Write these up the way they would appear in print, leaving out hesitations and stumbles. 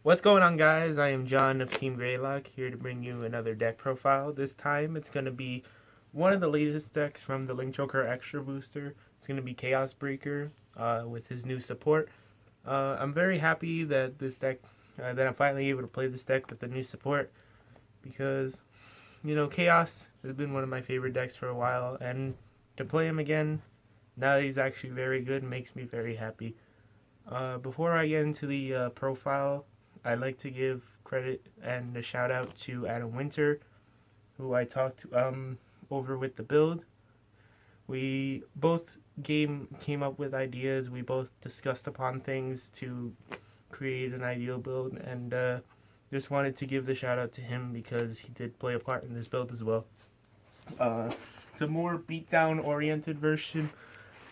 What's going on, guys? I am John of Team Gradelock, here to bring you another deck profile. This time it's going to be one of the latest decks from the Link Joker Extra Booster. It's going to be Chaos Breaker with his new support. I'm very happy that that I'm finally able to play this deck with the new support, because, Chaos has been one of my favorite decks for a while, and to play him again, now that he's actually very good, makes me very happy. Before I get into the profile, I'd like to give credit and a shout out to Adam Winter, who I talked to over with the build. We both came up with ideas. We both discussed upon things to create an ideal build, and just wanted to give the shout out to him because he did play a part in this build as well. It's a more beatdown oriented version,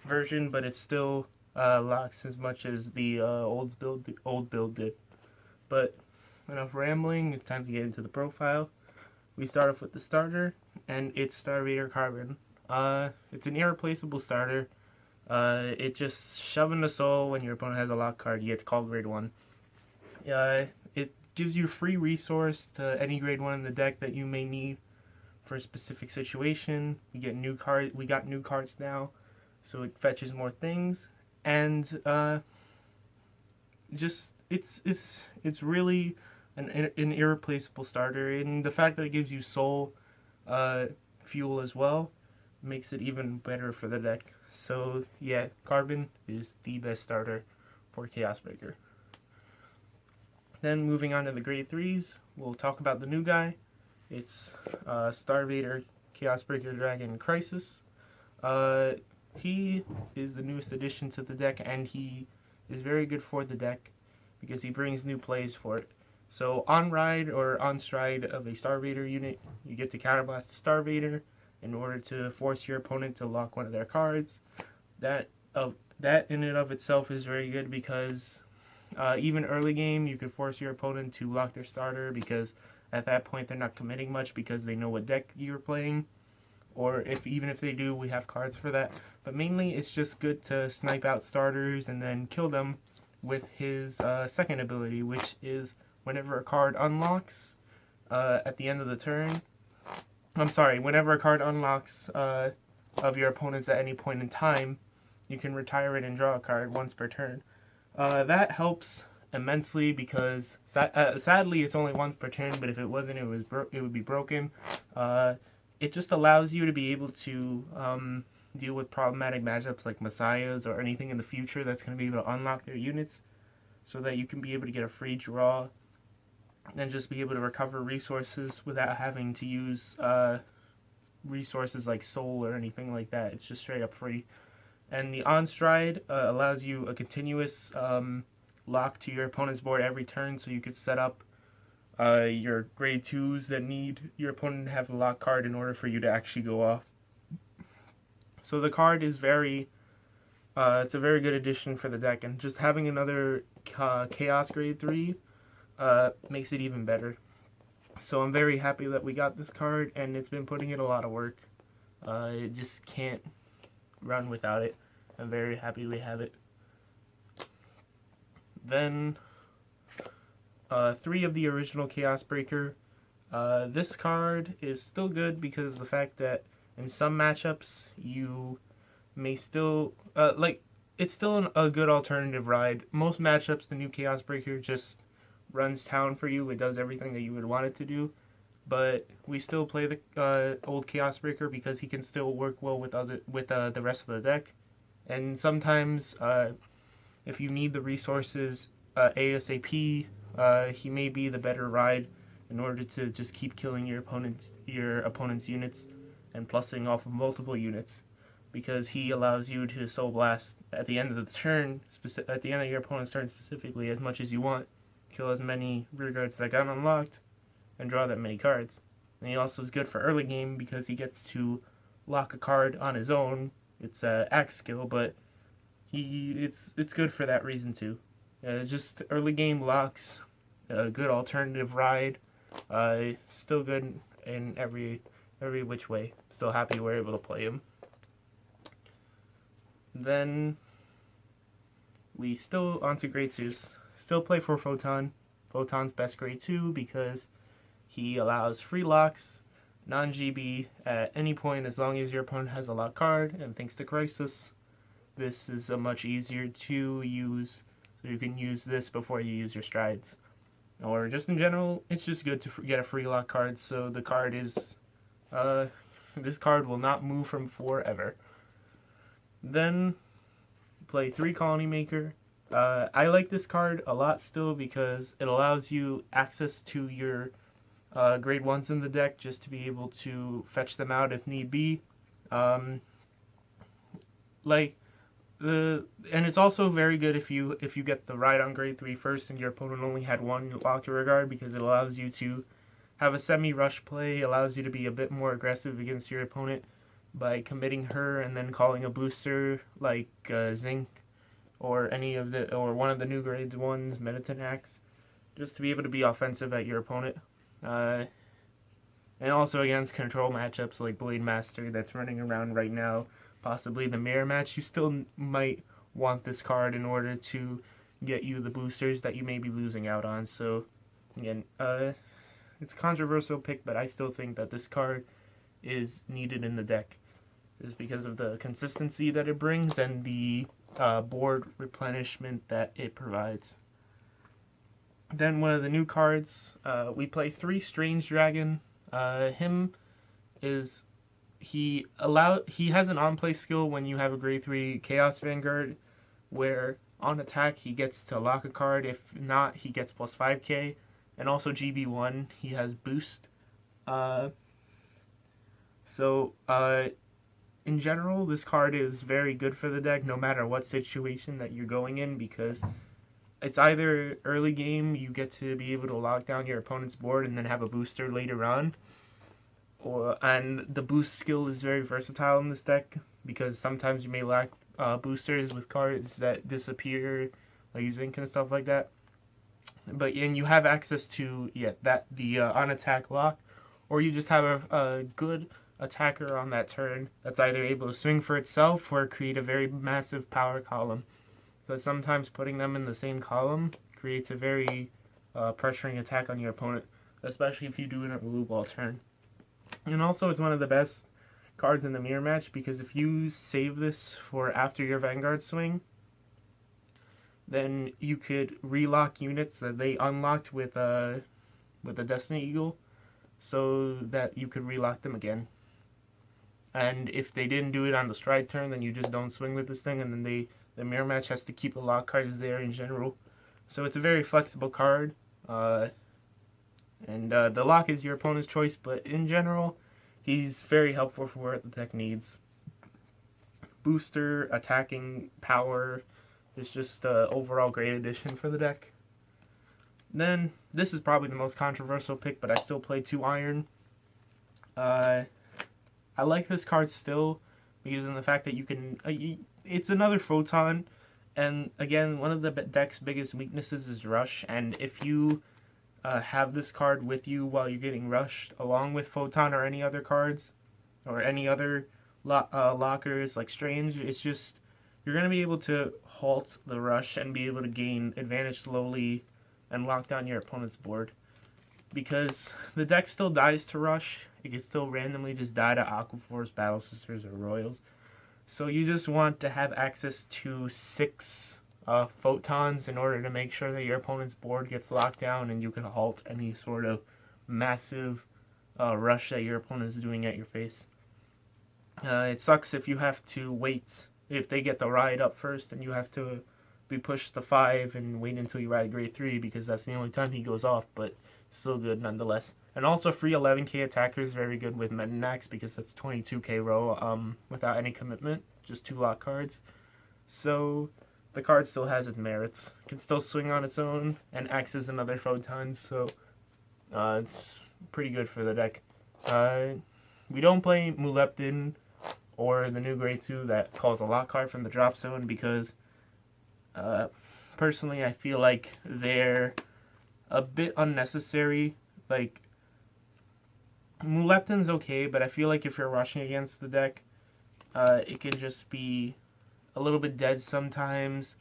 but it's still locks as much as the old build did. But enough rambling, it's time to get into the profile. We start off with the starter, and it's Star-Vader Carbon. It's an irreplaceable starter. It just shoving the soul when your opponent has a lock card, you get to call grade 1. It gives you free resource to any grade 1 in the deck that you may need for a specific situation. We got new cards now, so it fetches more things, and it's really an irreplaceable starter, and the fact that it gives you soul fuel as well makes it even better for the deck. So yeah, Carbon is the best starter for Chaos Breaker. Then moving on to the grade 3s, we'll talk about the new guy. It's Star-Vader Chaos Breaker Dragon Crisis. He is the newest addition to the deck, and he is very good for the deck because he brings new plays for it. So on ride or on stride of a Star-Vader unit, you get to counterblast the Star-Vader in order to force your opponent to lock one of their cards. That in and of itself is very good because even early game you could force your opponent to lock their starter, because at that point they're not committing much because they know what deck you're playing. Or even if they do, we have cards for that. But mainly it's just good to snipe out starters and then kill them with his second ability, which is whenever a card unlocks at the end of the turn. Whenever a card unlocks of your opponent's at any point in time, you can retire it and draw a card once per turn. That helps immensely because sadly it's only once per turn, but if it wasn't, it would be broken. It just allows you to be able to deal with problematic matchups like Messiahs or anything in the future that's going to be able to unlock their units, so that you can be able to get a free draw and just be able to recover resources without having to use resources like soul or anything like that. It's just straight up free. And the on stride allows you a continuous lock to your opponent's board every turn, so you could set up your grade 2s that need your opponent to have a lock card in order for you to actually go off. So the card is it's a very good addition for the deck, and just having another Chaos grade 3 makes it even better. So I'm very happy that we got this card, and it's been putting in a lot of work. It just can't run without it. I'm very happy we have it. Then 3 of the original Chaos Breaker. This card is still good because of the fact that in some matchups you may still it's still a good alternative ride. Most matchups the new Chaos Breaker just runs town for you. It does everything that you would want it to do, but we still play the old Chaos Breaker because he can still work well with the rest of the deck. And sometimes if you need the resources ASAP, he may be the better ride in order to just keep killing your opponent's units and plussing off of multiple units, because he allows you to soul blast at the end of the turn, at the end of your opponent's turn specifically, as much as you want, kill as many rear guards that got unlocked, and draw that many cards. And he also is good for early game because he gets to lock a card on his own. It's a axe skill, but it's good for that reason too. Just early game locks, a good alternative ride. Still good in every which way. Still happy we're able to play him. Then we still onto Grade 2s. Still play for Photon. Photon's best grade 2 because he allows free locks, non-GB at any point as long as your opponent has a lock card, and thanks to Crisis, this is a much easier to use, so you can use this before you use your strides. Or just in general, it's just good to get a free lock card, so the card is, this card will not move from 4 ever. Then, play 3 Colony Maker. I like this card a lot still because it allows you access to your grade 1s in the deck just to be able to fetch them out if need be. And it's also very good if you get the ride on grade 3 first and your opponent only had 1 locked regard, because it allows you to have a semi-rush play, allows you to be a bit more aggressive against your opponent by committing her and then calling a booster like Zinc or one of the new grade 1s, Metonaxe, just to be able to be offensive at your opponent. And also against control matchups like Blade Master that's running around right now, possibly the mirror match, you still might want this card in order to get you the boosters that you may be losing out on. So again, it's a controversial pick, but I still think that this card is needed in the deck, just because of the consistency that it brings and the board replenishment that it provides. Then one of the new cards, we play 3 Strange Dragon. He has an on-play skill when you have a grade 3 Chaos Vanguard, where on attack he gets to lock a card, if not he gets plus 5k, and also GB1 he has boost. In general, this card is very good for the deck no matter what situation that you're going in, because it's either early game, you get to be able to lock down your opponent's board and then have a booster later on, and the boost skill is very versatile in this deck, because sometimes you may lack boosters with cards that disappear, like Zinc and stuff like that. And you have access to the on attack lock, or you just have a good attacker on that turn that's either able to swing for itself or create a very massive power column. Because sometimes putting them in the same column creates a very pressuring attack on your opponent, especially if you do it in a Glueball turn. And also, it's one of the best cards in the mirror match, because if you save this for after your Vanguard swing, then you could relock units that they unlocked with the Destiny Eagle, so that you could relock them again. And if they didn't do it on the stride turn, then you just don't swing with this thing, and then the mirror match has to keep the lock cards there in general. So it's a very flexible card, and the lock is your opponent's choice, but in general, he's very helpful for what the deck needs. Booster, attacking, power, it's just an overall great addition for the deck. Then, this is probably the most controversial pick, but I still play 2 Iron. I like this card still, because of the fact that you can... it's another Photon, and again, one of the deck's biggest weaknesses is Rush, and if you have this card with you while you're getting rushed, along with Photon or any other cards, or any other lockers like Strange, it's just... you're going to be able to halt the rush and be able to gain advantage slowly and lock down your opponent's board. Because the deck still dies to rush, it can still randomly just die to Aquaforce, Battle Sisters, or Royals. So you just want to have access to 6 Photons in order to make sure that your opponent's board gets locked down and you can halt any sort of massive rush that your opponent is doing at your face. It sucks if you have to wait. If they get the ride up first, and you have to be pushed to 5 and wait until you ride grade 3, because that's the only time he goes off, but still good nonetheless. And also, free 11k attacker is very good with Metonaxe, because that's 22k row without any commitment, just 2 lock cards. So the card still has its merits. It can still swing on its own and acts as another Photon, so it's pretty good for the deck. We don't play Muleptin or the new grade 2 that calls a lock card from the drop zone, because personally I feel like they're a bit unnecessary. Like, Muleptin's okay, but I feel like if you're rushing against the deck, it can just be a little bit dead sometimes.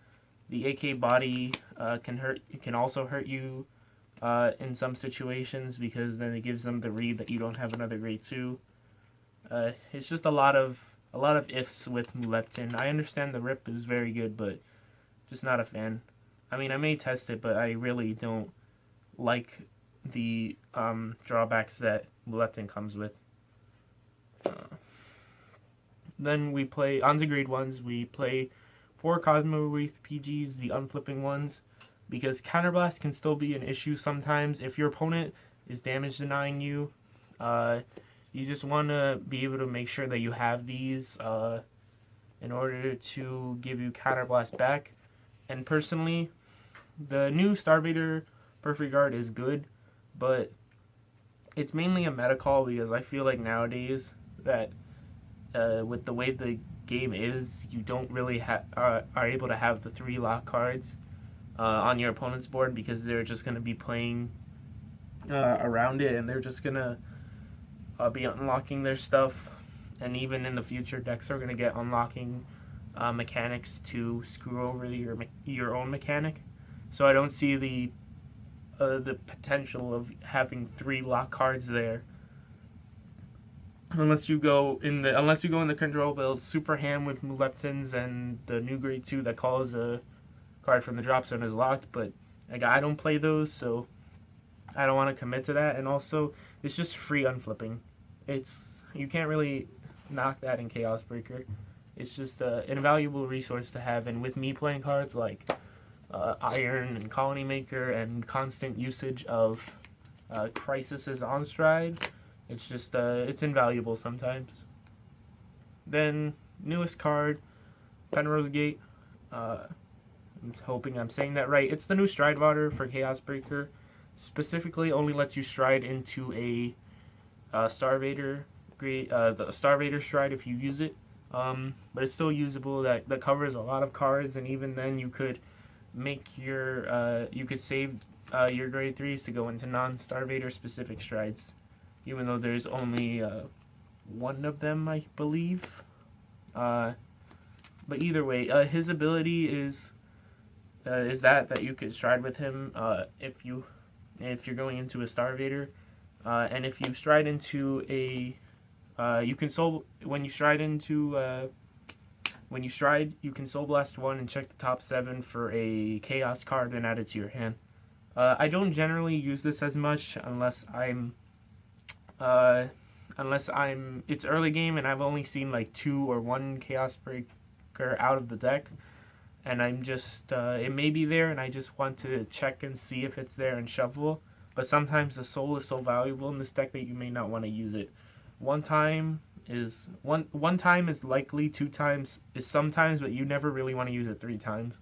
The AK body can also hurt you in some situations, because then it gives them the read that you don't have another grade 2. It's just a lot of ifs with Leptin. I understand the rip is very good, but just not a fan. I mean, I may test it, but I really don't like the drawbacks that Leptin comes with. Then we play, on to grade 1s, we play 4 Cosmo Wreath PGs, the unflipping ones, because Counterblast can still be an issue sometimes. If your opponent is damage denying you, you just want to be able to make sure that you have these in order to give you Counterblast back. And personally, the new Star-Vader Perfect Guard is good, but it's mainly a meta call, because I feel like nowadays that with the way the game is, you don't really are able to have the 3 lock cards on your opponent's board, because they're just going to be playing around it, and they're just going to be unlocking their stuff. And even in the future, decks are going to get unlocking mechanics to screw over your own mechanic. So I don't see the potential of having 3 lock cards there, unless you go in the control build super ham with Leptins and the new grade 2 that calls a card from the drop zone is locked. But I don't play those, so I don't want to commit to that. And also, it's just free unflipping. You can't really knock that in Chaos Breaker. It's just an invaluable resource to have. And with me playing cards like Iron and Colony Maker and constant usage of Crisis's on stride, it's just it's invaluable sometimes. Then newest card, Penrose Gate. I'm hoping I'm saying that right. It's the new Star-Vader for Chaos Breaker. Specifically, only lets you stride into a Star-Vader the Star-Vader stride if you use it. But it's still usable. That covers a lot of cards, and even then you could make your you could save your grade 3s to go into non-Star-Vader specific strides, even though there's only 1 of them, I believe. But either way, his ability is that you could stride with him if you're going into a Star-Vader, and if you stride into a you can when you stride, you can Soul Blast 1 and check the top 7 for a Chaos card and add it to your hand. I don't generally use this as much unless it's early game and I've only seen like 2 or 1 Chaos Breaker out of the deck, and I'm just it may be there and I just want to check and see if it's there and shuffle. But sometimes the soul is so valuable in this deck that you may not want to use it. One time is likely, 2 times is sometimes, but you never really want to use it 3 times.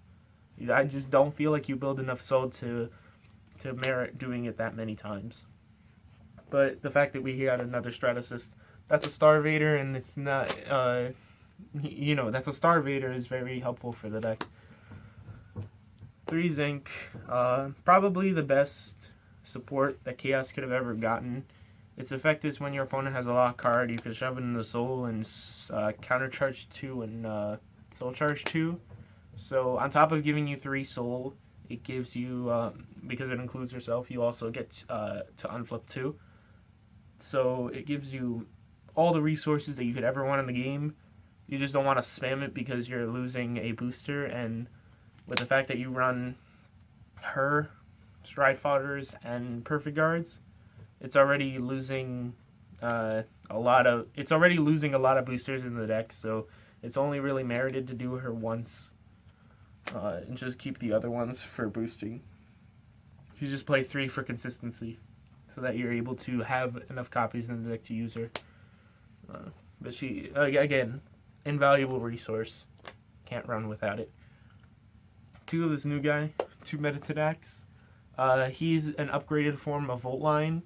I just don't feel like you build enough soul to merit doing it that many times. But the fact that we got another Stratasys, that's a Star-Vader, and it's not that's a Star-Vader, is very helpful for the deck. 3 zinc, probably the best support that Chaos could have ever gotten. Its effect is when your opponent has a lock card, you can shove it in the soul and counter charge 2 and soul charge 2. So on top of giving you 3 soul, it gives you, because it includes yourself, you also get to unflip 2. So it gives you all the resources that you could ever want in the game. You just don't want to spam it because you're losing a booster, and with the fact that you run her, Stride Fodders, and Perfect Guards, it's already losing a lot of boosters in the deck, so it's only really merited to do her once, and just keep the other ones for boosting. You just play 3 for consistency, so that you're able to have enough copies in the deck to use her. But she, again, invaluable resource. Can't run without it. 2 of this new guy, 2 Metonaxe. He's an upgraded form of Voltline.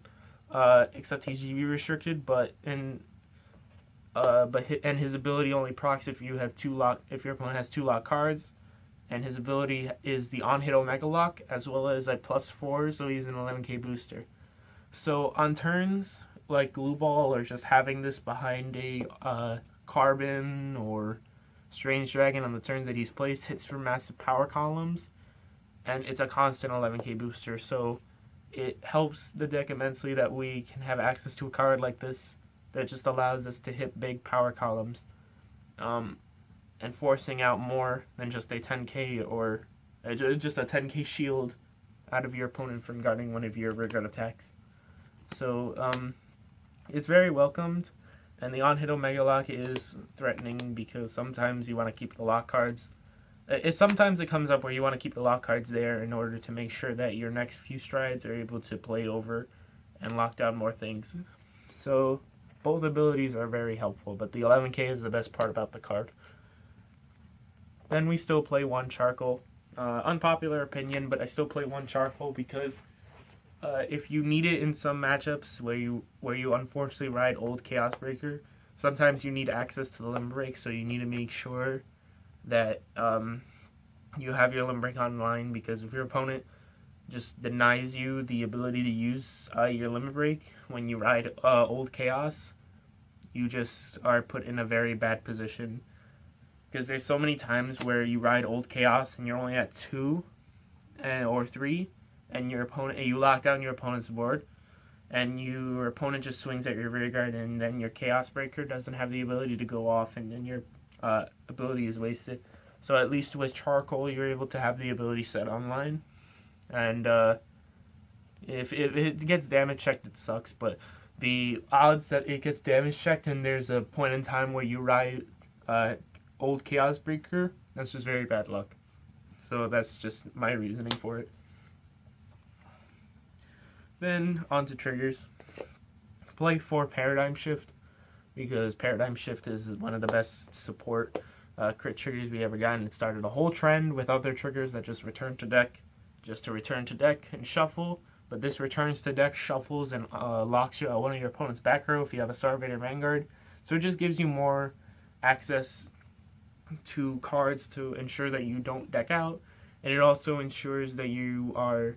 Except he's GB restricted, and his ability only procs if your opponent has 2 lock cards, and his ability is the on-hit Omega Lock as well as a +4, so he's an 11k booster. So on turns like Glueball, or just having this behind a Carbon or Strange Dragon on the turns that he's placed, hits for massive power columns, and it's a constant 11k booster. So it helps the deck immensely that we can have access to a card like this that just allows us to hit big power columns, and forcing out more than just a 10k or just a 10k shield out of your opponent from guarding one of your rigor attacks. So it's very welcomed, and the on-hit Omega Lock is threatening because sometimes you want to keep the lock cards. Sometimes it comes up where you want to keep the lock cards there in order to make sure that your next few strides are able to play over and lock down more things. So both abilities are very helpful, but the 11k is the best part about the card. Then we still play one charcoal. Unpopular opinion, but I still play one charcoal because if you need it in some matchups where you unfortunately ride old Chaos Breaker, sometimes you need access to the Limb Break, so you need to make sure that you have your Limb Break online, because if your opponent just denies you the ability to use your Limb Break when you ride old Chaos, you just are put in a very bad position. Because there's so many times where you ride old Chaos and you're only at 2 or 3, and you lock down your opponent's board, and your opponent just swings at your rear guard, and then your Chaos Breaker doesn't have the ability to go off, and then your ability is wasted. So at least with charcoal, you're able to have the ability set online, and if it gets damage checked, it sucks. But the odds that it gets damage checked and there's a point in time where you ride old Chaos Breaker, that's just very bad luck. So that's just my reasoning for it. Then on to triggers. Play 4 Paradigm Shift, because Paradigm Shift is one of the best support crit triggers we ever gotten. It started a whole trend with other triggers that just return to deck, just to return to deck and shuffle. But this returns to deck, shuffles, and locks you one of your opponent's back row if you have a Star-Vader Vanguard. So it just gives you more access to cards to ensure that you don't deck out, and it also ensures that you are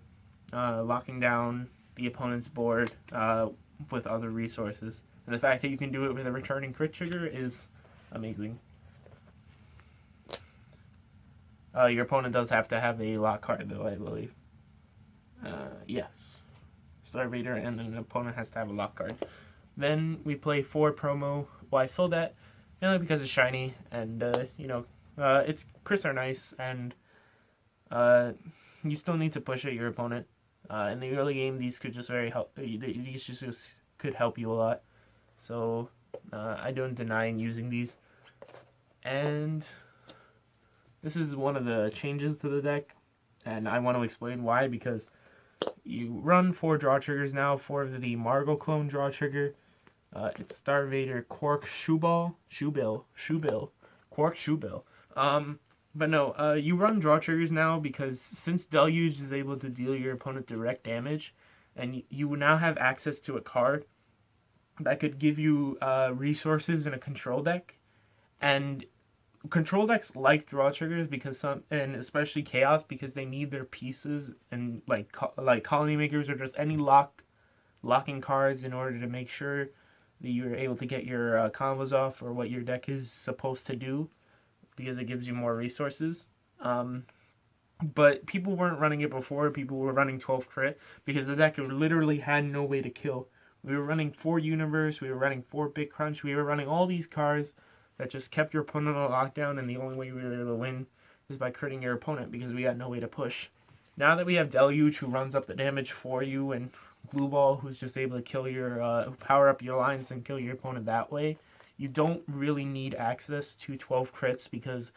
locking down the opponent's board with other resources. And the fact that you can do it with a returning crit trigger is amazing. Your opponent does have to have a lock card though, I believe. Yes. Star-Vader and an opponent has to have a lock card. Then we play 4 promo. Well, I sold that mainly because it's shiny, and its crits are nice, and you still need to push at your opponent. In the early game, these could just these just could help you a lot. So I don't deny using these. And this is one of the changes to the deck, and I want to explain why, because you run 4 draw triggers now. 4 of the Margal clone draw trigger. It's Star-Vader, Quark, Shoebill, Quark, Shoebill. But no, you run draw triggers now because since Deluge is able to deal your opponent direct damage, and you now have access to a card that could give you resources in a control deck, and control decks like draw triggers because and especially Chaos, because they need their pieces, and like Colony Makers or just any locking cards in order to make sure that you're able to get your combos off or what your deck is supposed to do, because it gives you more resources. But people weren't running it before. People were running 12 crit because the deck literally had no way to kill. We were running 4 Universe, we were running 4 Big Crunch, we were running all these cards that just kept your opponent on lockdown, and the only way we were able to win is by critting your opponent because we had no way to push. Now that we have Deluge, who runs up the damage for you, and Glueball, who's just able to kill your power up your lines and kill your opponent that way, you don't really need access to 12 crits because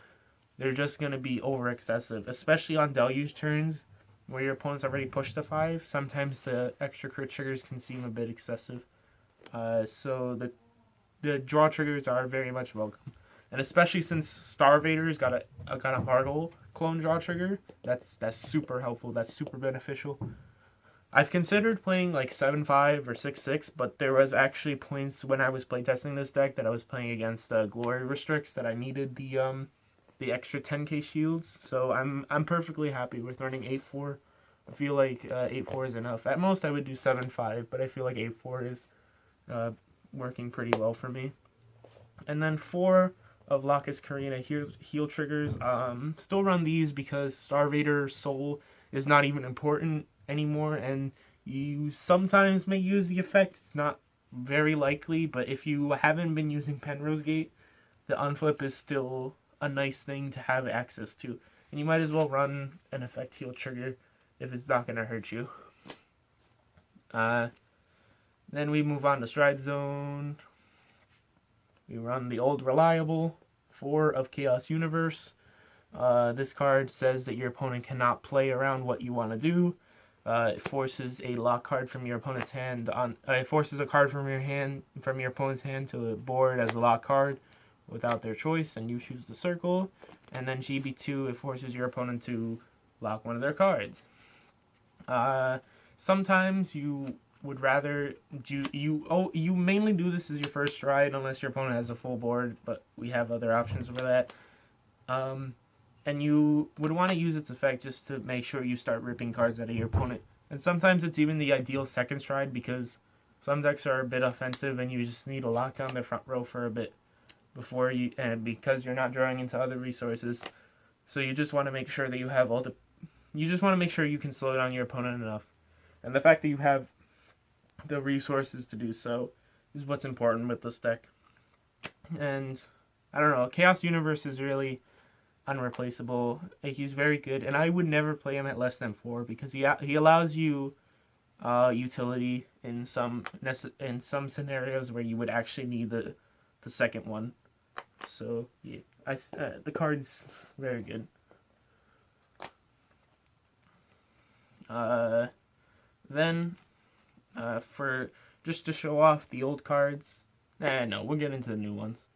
they're just going to be over excessive, especially on Deluge turns where your opponent's already pushed to 5. Sometimes the extra crit triggers can seem a bit excessive. So the draw triggers are very much welcome, and especially since Star-Vader's got a Margal clone draw trigger, that's super helpful. That's super beneficial. I've considered playing like 7-5 or 6-6, but there was actually points when I was playtesting this deck that I was playing against Glory Restricts that I needed the extra 10k shields. So I'm perfectly happy with running 8-4. I feel like 8-4 is enough. At most I would do 7-5, but I feel like 8-4 is working pretty well for me. And then 4 of Lacus Carina heal triggers. Still run these because Star-Vader Soul is not even important anymore, and You sometimes may use the effect. It's not very likely, but if you haven't been using Penrose Gate, the Unflip is still a nice thing to have access to. And you might as well run an effect heal trigger if it's not going to hurt you. Then we move on to Stride Zone. We run the Old Reliable, 4 of Chaos Universe. This card says that your opponent cannot play around what you want to do. It forces a lock card from your opponent's hand on. It forces a card from your opponent's hand to the board as a lock card without their choice, and you choose the circle. And then GB2, it forces your opponent to lock one of their cards. Sometimes you would rather you mainly do this as your first stride unless your opponent has a full board, but we have other options for that. And you would want to use its effect just to make sure you start ripping cards out of your opponent. And sometimes it's even the ideal second stride because some decks are a bit offensive and you just need to lock down their front row for a bit before you, and because you're not drawing into other resources. So you just want to make sure that you have you just want to make sure you can slow down your opponent enough. And the fact that you have the resources to do so is what's important with this deck. And I don't know, Chaos Universe is really unreplaceable. He's very good, and I would never play him at less than 4 because he allows you utility in some scenarios where you would actually need the second one. So yeah, the card's very good. Then for just to show off the old cards, no, we'll get into the new ones.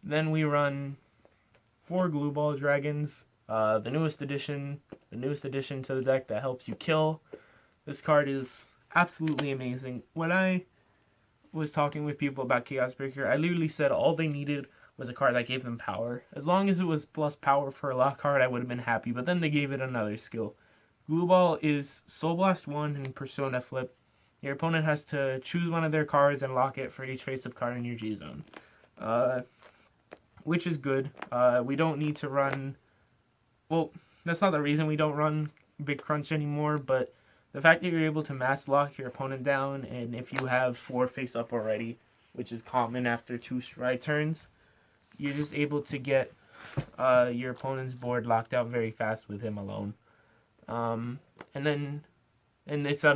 Then we run 4 Glueball dragons, the newest addition to the deck that helps you kill. This card is absolutely amazing. When I was talking with people about Chaos Breaker, I literally said all they needed was a card that gave them power. As long as it was plus power for a lock card, I would have been happy, but then they gave it another skill. Glueball is Soul Blast 1 and Persona Flip. Your opponent has to choose one of their cards and lock it for each face-up card in your G-Zone. Which is good. We don't need to run... Well, that's not the reason we don't run Big Crunch anymore, but the fact that you're able to mass lock your opponent down, and if you have 4 face-up already, which is common after 2 stride turns, you're just able to get your opponent's board locked out very fast with him alone. And it's a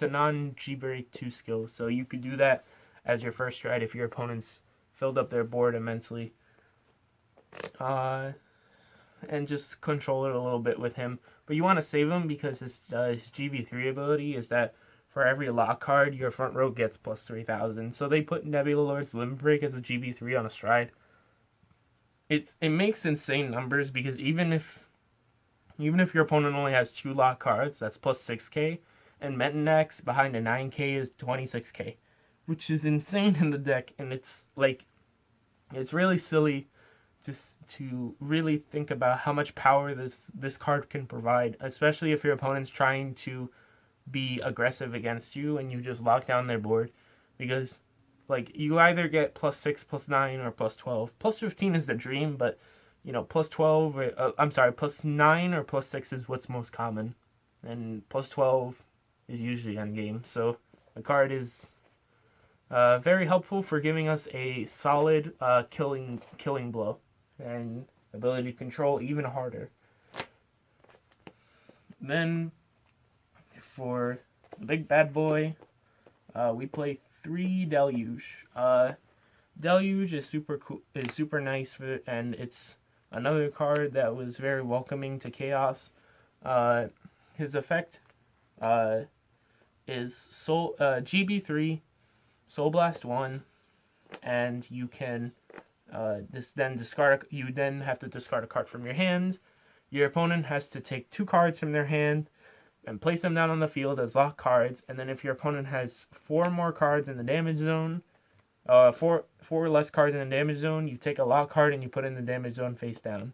non-G-Break 2 skill, so you could do that as your first stride if your opponent's filled up their board immensely. And just control it a little bit with him. But you want to save him because his GB3 ability is that for every lock card, your front row gets plus 3,000. So they put Nebula Lord's Limit Break as a GB3 on a stride. It makes insane numbers because even if your opponent only has 2 lock cards, that's plus 6k, and Metonaxe behind a 9k is 26k, which is insane in the deck, and it's really silly just to really think about how much power this card can provide, especially if your opponent's trying to be aggressive against you and you just lock down their board, because you either get plus 6, plus 9, or plus 12. Plus 15 is the dream, but plus 12, plus 9 or plus 6 is what's most common, and plus 12 is usually endgame. So the card is very helpful for giving us a solid killing blow and ability to control even harder. Then for the big bad boy, we play 3 Deluge. Deluge is super cool, is super nice, and it's another card that was very welcoming to Chaos. His effect is GB3, Soul Blast 1, and you can you then have to discard a card from your hand. Your opponent has to take 2 cards from their hand and place them down on the field as lock cards, and then if your opponent has 4 more cards in the damage zone, 4 less cards in the damage zone, you take a lock card and you put it in the damage zone face down.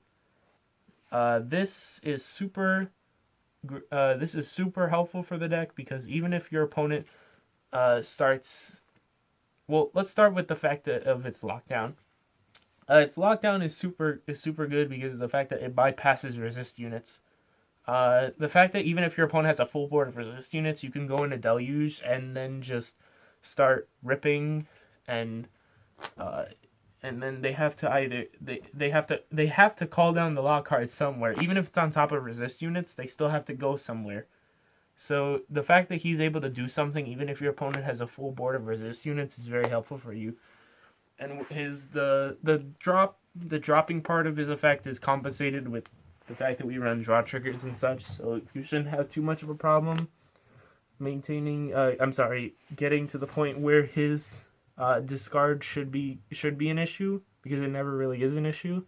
This is super helpful for the deck because even if your opponent starts... Well, let's start with the fact of its lockdown. Its lockdown is super good because of the fact that it bypasses resist units. The fact that even if your opponent has a full board of resist units, you can go into Deluge and then just start ripping, and then they have to either they have to call down the lock card somewhere. Even if it's on top of resist units, they still have to go somewhere. So the fact that he's able to do something even if your opponent has a full board of resist units is very helpful for you. And the dropping part of his effect is compensated with the fact that we run draw triggers and such, so you shouldn't have too much of a problem getting to the point where his discard should be an issue, because it never really is an issue.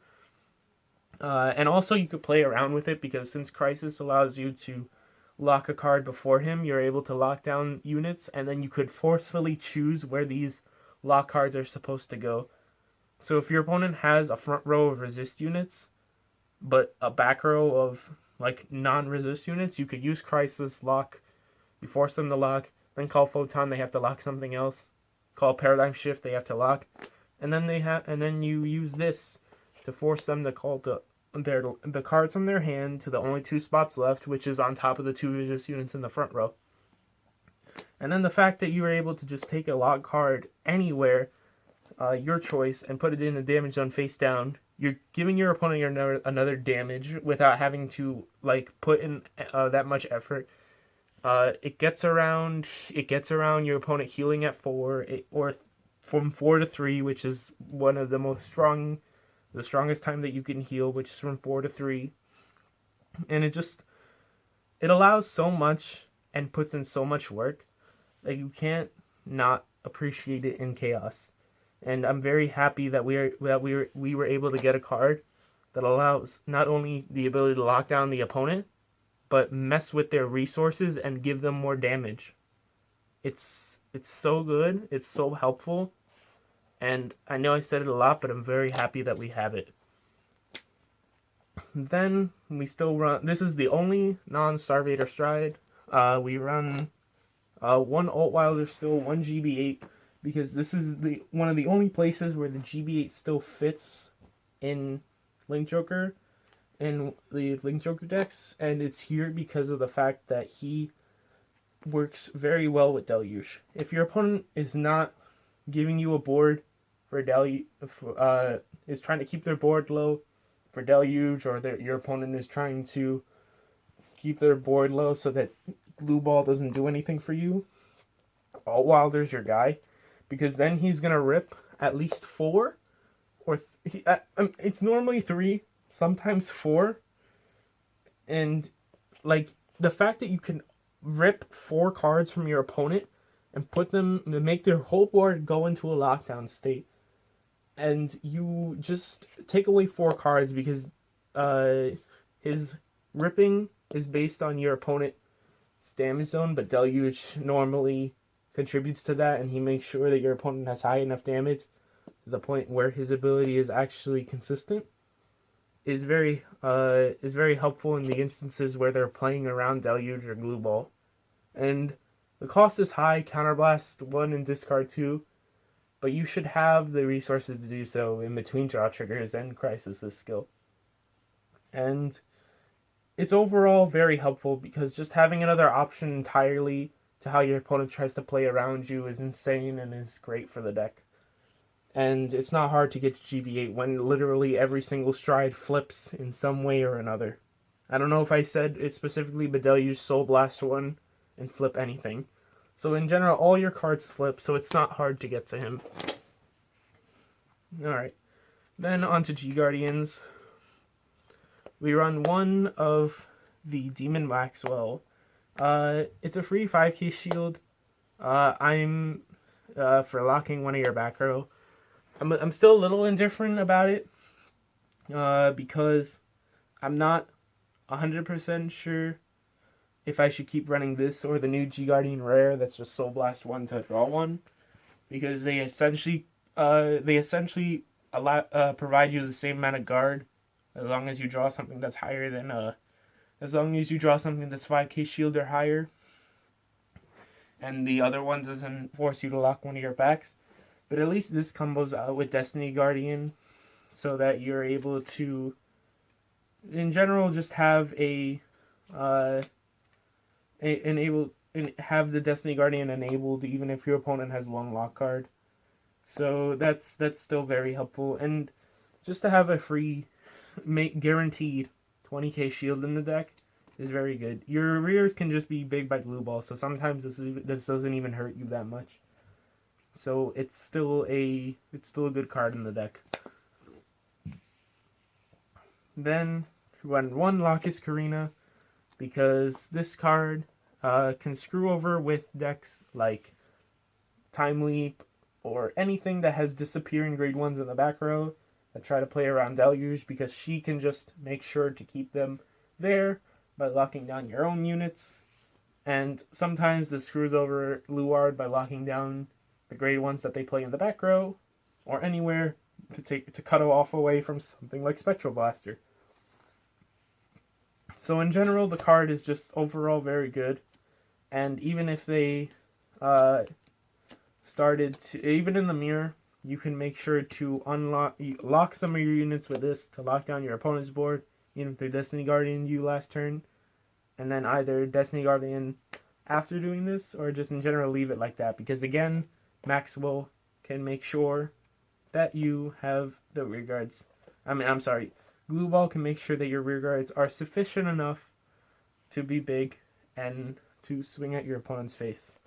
And also you could play around with it, because since Crisis allows you to lock a card before him, you're able to lock down units, and then you could forcefully choose where these lock cards are supposed to go. So if your opponent has a front row of resist units, but a back row of like non-resist units, you could use Crisis, lock, you force them to lock, then call Photon, they have to lock something else. Call Paradigm Shift, they have to lock, and then you use this to force them to call the cards from their hand to the only two spots left, which is on top of the two resist units in the front row. And then the fact that you were able to just take a lock card anywhere, your choice, and put it in the damage zone face down, you're giving your opponent another damage without having to like put in that much effort. It gets around your opponent healing at 4, or from 4 to 3, which is one of the strongest time that you can heal, which is from 4 to 3. And it allows so much and puts in so much work that you can't not appreciate it in Chaos. And I'm very happy that we were able to get a card that allows not only the ability to lock down the opponent, but mess with their resources and give them more damage. It's so good, it's so helpful, and I know I said it a lot, but I'm very happy that we have it. Then we still run, this is the only non-Star-Vader stride. We run one Altwilder still, one GB8, because this is one of the only places where the GB8 still fits in Link Joker, in the Link Joker decks, and it's here because of the fact that he works very well with Deluge. If your opponent is not giving you a board for Deluge, is trying to keep their board low for Deluge, or your opponent is trying to keep their board low so that Glueball doesn't do anything for you, Altwilder's your guy, because then he's gonna rip at least 4, or it's normally 3, sometimes 4, and like the fact that you can rip 4 cards from your opponent and put them to make their whole board go into a lockdown state, and you just take away 4 cards because his ripping is based on your opponent's damage zone, but Deluge normally contributes to that, and he makes sure that your opponent has high enough damage to the point where his ability is actually consistent, is very helpful in the instances where they're playing around Deluge or Glueball. And the cost is high, Counterblast 1 and discard 2, but you should have the resources to do so in between draw triggers and Crisis' skill. And it's overall very helpful, because just having another option entirely to how your opponent tries to play around you is insane and is great for the deck. And it's not hard to get to GB8 when literally every single stride flips in some way or another. I don't know if I said it specifically, but Deluge Soul Blast 1 and flip anything. So in general, all your cards flip, so it's not hard to get to him. Alright, then on to G-Guardians. We run one of the Demon Maxwell. It's a free 5k shield. I'm for locking one of your back row. I'm still a little indifferent about it, because I'm not 100% sure if I should keep running this or the new G-Guardian Rare that's just Soul Blast 1 to draw 1, because they essentially provide you the same amount of guard as long as you draw something that's higher than as long as you draw something that's 5k shield or higher, and the other one doesn't force you to lock one of your backs. But at least this combos out with Destiny Guardian, so that you're able to, in general, just have a enable and have the Destiny Guardian enabled even if your opponent has one lock card. So that's still very helpful, and just to have a free, guaranteed 20k shield in the deck is very good. Your rears can just be big by Glueball, so sometimes this doesn't even hurt you that much. So it's still a good card in the deck. Then run one Lacus Carina, because this card can screw over with decks like Time Leap or anything that has disappearing grade 1s in the back row that try to play around Deluge, because she can just make sure to keep them there by locking down your own units. And sometimes this screws over Luard by locking down the grade 1s that they play in the back row or anywhere to cut off away from something like Spectral Blaster. So in general, the card is just overall very good. And even if they even in the mirror, you can make sure to lock some of your units with this to lock down your opponent's board, even if they Destiny Guardian you last turn, and then either Destiny Guardian after doing this, or just in general leave it like that, because again, Maxwell can make sure that you have the rear guards. Glueball can make sure that your rear guards are sufficient enough to be big and to swing at your opponent's face.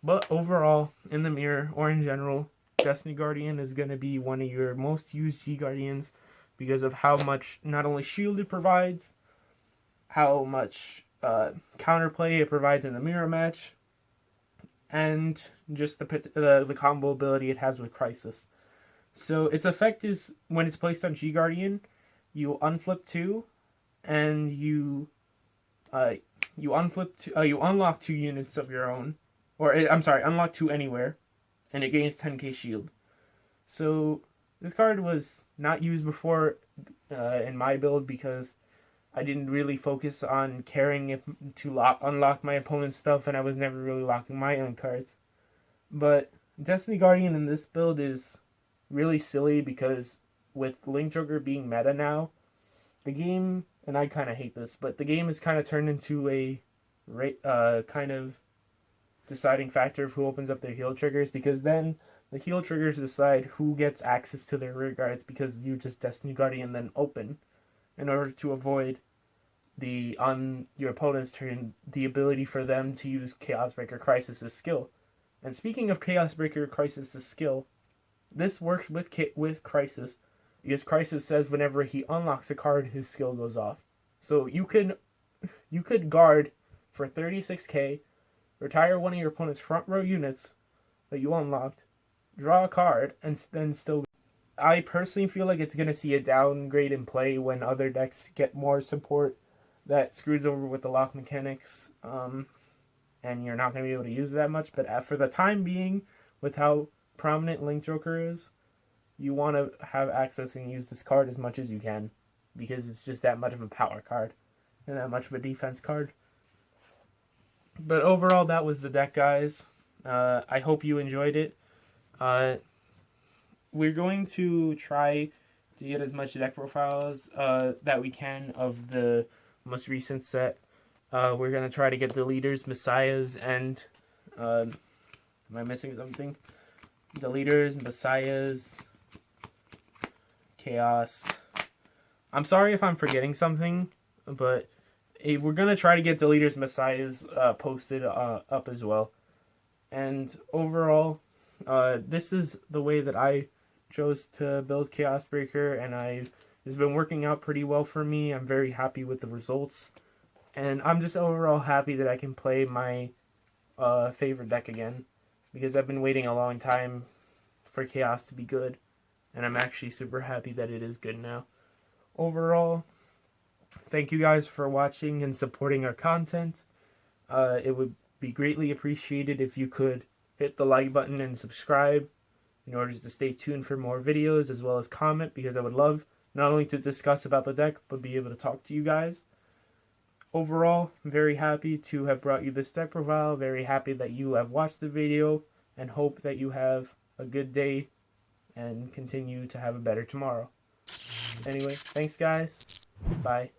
But overall, in the mirror or in general, Destiny Guardian is going to be one of your most used G-Guardians because of how much not only shield it provides, how much counterplay it provides in the mirror match, and just the combo ability it has with Crisis. So its effect is, when it's placed on G-Guardian, you unflip 2, and you unlock 2 units of your own. Unlock 2 anywhere, and it gains 10k shield. So this card was not used before in my build because I didn't really focus on caring to unlock my opponent's stuff, and I was never really locking my own cards. But Destiny Guardian in this build is really silly because with Link Joker being meta now, the game, and I kind of hate this, but the game has kind of turned into a kind of deciding factor of who opens up their heal triggers, because then the heal triggers decide who gets access to their rear guards, because you just Destiny Guardian then open in order to avoid on your opponent's turn the ability for them to use Chaos Breaker Crisis' skill. And speaking of Chaos Breaker Crisis' skill, this works with Crisis, because Crisis says whenever he unlocks a card, his skill goes off. So you could guard for 36k, retire one of your opponent's front row units that you unlocked, draw a card, and then still... I personally feel like it's going to see a downgrade in play when other decks get more support that screws over with the lock mechanics, and you're not going to be able to use it that much. But for the time being, with how prominent Link Joker is, you want to have access and use this card as much as you can, because it's just that much of a power card and that much of a defense card. But overall, that was the deck, guys. I hope you enjoyed it. We're going to try to get as much deck profiles that we can of the most recent set. We're going to try to get the leaders, Messiahs, and... am I missing something? The leaders, Messiahs, Chaos. I'm sorry if I'm forgetting something, but we're going to try to get the leaders, Messiahs posted up as well. And overall, this is the way that I chose to build Chaos Breaker, and it's been working out pretty well for me. I'm very happy with the results, and I'm just overall happy that I can play my favorite deck again, because I've been waiting a long time for Chaos to be good, and I'm actually super happy that it is good now. Overall, thank you guys for watching and supporting our content. It would be greatly appreciated if you could hit the like button and subscribe in order to stay tuned for more videos, as well as comment, because I would love not only to discuss about the deck, but be able to talk to you guys. Overall, I'm very happy to have brought you this deck profile, very happy that you have watched the video, and hope that you have a good day and continue to have a better tomorrow. Anyway, thanks guys. Bye.